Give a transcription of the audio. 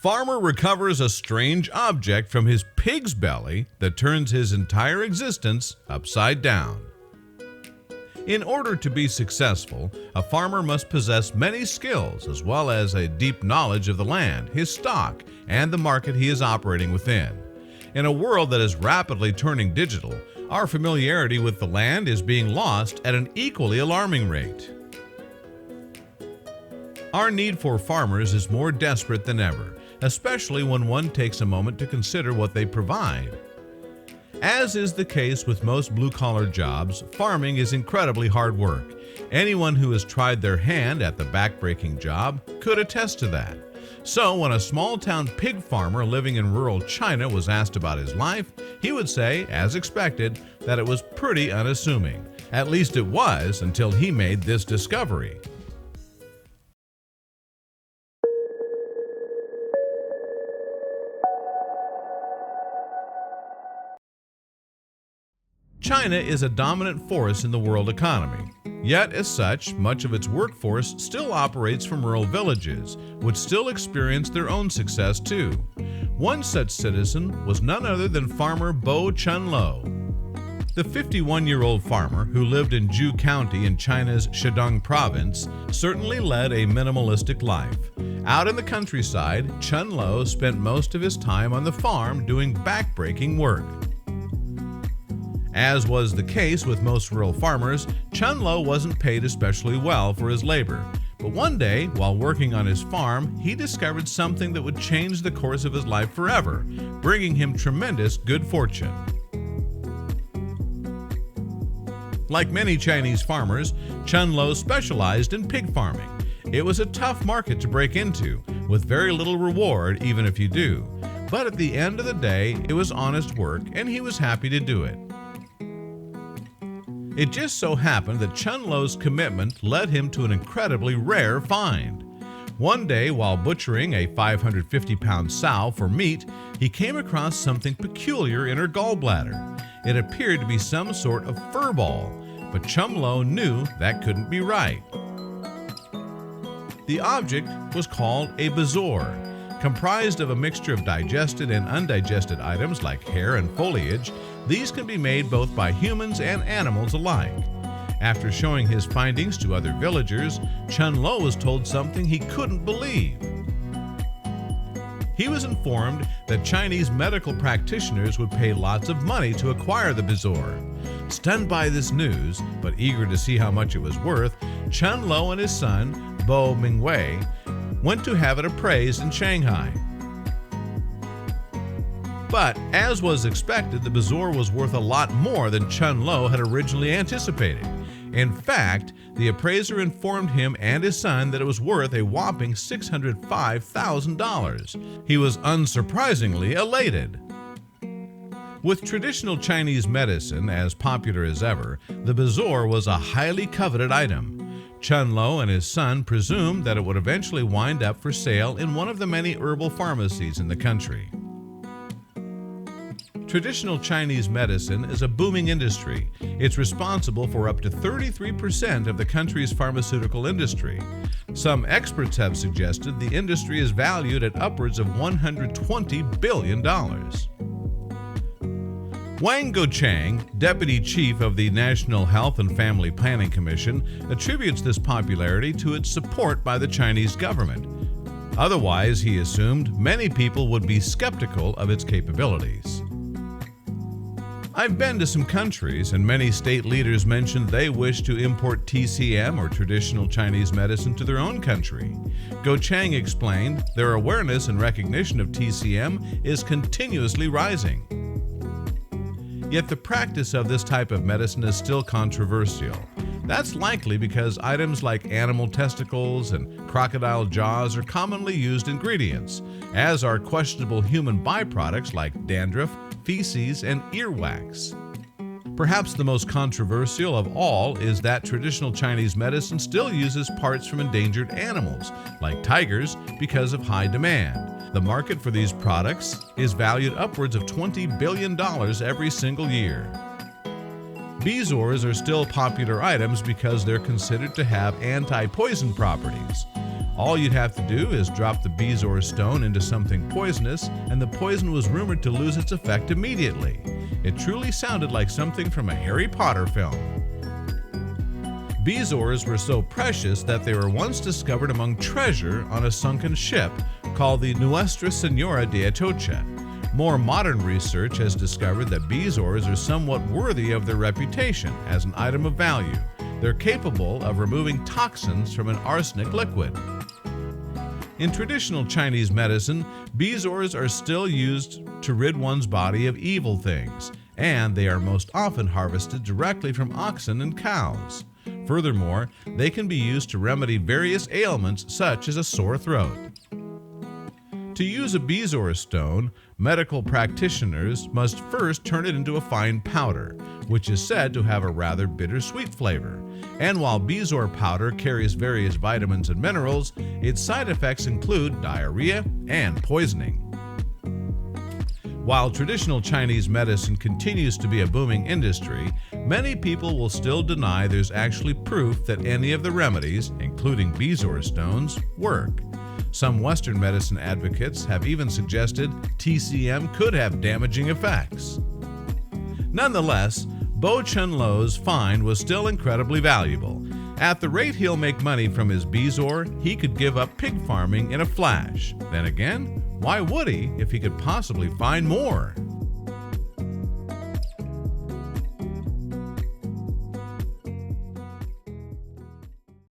Farmer recovers a strange object from his pig's belly that turns his entire existence upside down. In order to be successful, a farmer must possess many skills as well as a deep knowledge of the land, his stock, and the market he is operating within. In a world that is rapidly turning digital, our familiarity with the land is being lost at an equally alarming rate. Our need for farmers is more desperate than ever, especially when one takes a moment to consider what they provide. As is the case with most blue-collar jobs, farming is incredibly hard work. Anyone who has tried their hand at the back-breaking job could attest to that. So when a small-town pig farmer living in rural China was asked about his life, he would say, as expected, that it was pretty unassuming. At least it was until he made this discovery. China is a dominant force in the world economy. Yet, as such, much of its workforce still operates from rural villages, which still experience their own success too. One such citizen was none other than farmer Bo Chun-lo. The 51-year-old farmer, who lived in Zhu County in China's Shandong province, certainly led a minimalistic life. Out in the countryside, Chun-lo spent most of his time on the farm doing back-breaking work. As was the case with most rural farmers, Chun-lo wasn't paid especially well for his labor. But one day, while working on his farm, he discovered something that would change the course of his life forever, bringing him tremendous good fortune. Like many Chinese farmers, Chun-lo specialized in pig farming. It was a tough market to break into, with very little reward even if you do. But at the end of the day, it was honest work and he was happy to do it. It just so happened that Chun-lo's commitment led him to an incredibly rare find. One day, while butchering a 550-pound sow for meat, he came across something peculiar in her gallbladder. It appeared to be some sort of fur ball, but Chun-lo knew that couldn't be right. The object was called a bezoar. Comprised of a mixture of digested and undigested items like hair and foliage, these can be made both by humans and animals alike. After showing his findings to other villagers, Chun-lo was told something he couldn't believe. He was informed that Chinese medical practitioners would pay lots of money to acquire the bezoar. Stunned by this news, but eager to see how much it was worth, Chun-lo and his son, Bo Mingwei, went to have it appraised in Shanghai. But, as was expected, the bezoar was worth a lot more than Chun-lo had originally anticipated. In fact, the appraiser informed him and his son that it was worth a whopping $605,000. He was unsurprisingly elated. With traditional Chinese medicine as popular as ever, the bezoar was a highly coveted item. Chun-lo and his son presumed that it would eventually wind up for sale in one of the many herbal pharmacies in the country. Traditional Chinese medicine is a booming industry. It's responsible for up to 33% of the country's pharmaceutical industry. Some experts have suggested the industry is valued at upwards of $120 billion. Wang Guochang, deputy chief of the National Health and Family Planning Commission, attributes this popularity to its support by the Chinese government. Otherwise, he assumed, many people would be skeptical of its capabilities. I've been to some countries, and many state leaders mentioned they wish to import TCM or traditional Chinese medicine to their own country. Guochang explained their awareness and recognition of TCM is continuously rising. Yet the practice of this type of medicine is still controversial. That's likely because items like animal testicles and crocodile jaws are commonly used ingredients, as are questionable human byproducts like dandruff, feces, and earwax. Perhaps the most controversial of all is that traditional Chinese medicine still uses parts from endangered animals, like tigers, because of high demand. The market for these products is valued upwards of $20 billion every single year. Bezoars are still popular items because they're considered to have anti-poison properties. All you'd have to do is drop the Bezoar stone into something poisonous, and the poison was rumored to lose its effect immediately. It truly sounded like something from a Harry Potter film. Bezoars were so precious that they were once discovered among treasure on a sunken ship called the Nuestra Senora de Atocha. More modern research has discovered that bezoars are somewhat worthy of their reputation as an item of value. They're capable of removing toxins from an arsenic liquid. In traditional Chinese medicine, bezoars are still used to rid one's body of evil things, and they are most often harvested directly from oxen and cows. Furthermore, they can be used to remedy various ailments such as a sore throat. To use a bezoar stone, medical practitioners must first turn it into a fine powder, which is said to have a rather bittersweet flavor. And while bezoar powder carries various vitamins and minerals, its side effects include diarrhea and poisoning. While traditional Chinese medicine continues to be a booming industry, many people will still deny there's actually proof that any of the remedies, including bezoar stones, work. Some Western medicine advocates have even suggested TCM could have damaging effects. Nonetheless, Bo Chun-Lo's find was still incredibly valuable. At the rate he'll make money from his bezoar, he could give up pig farming in a flash. Then again, why would he if he could possibly find more?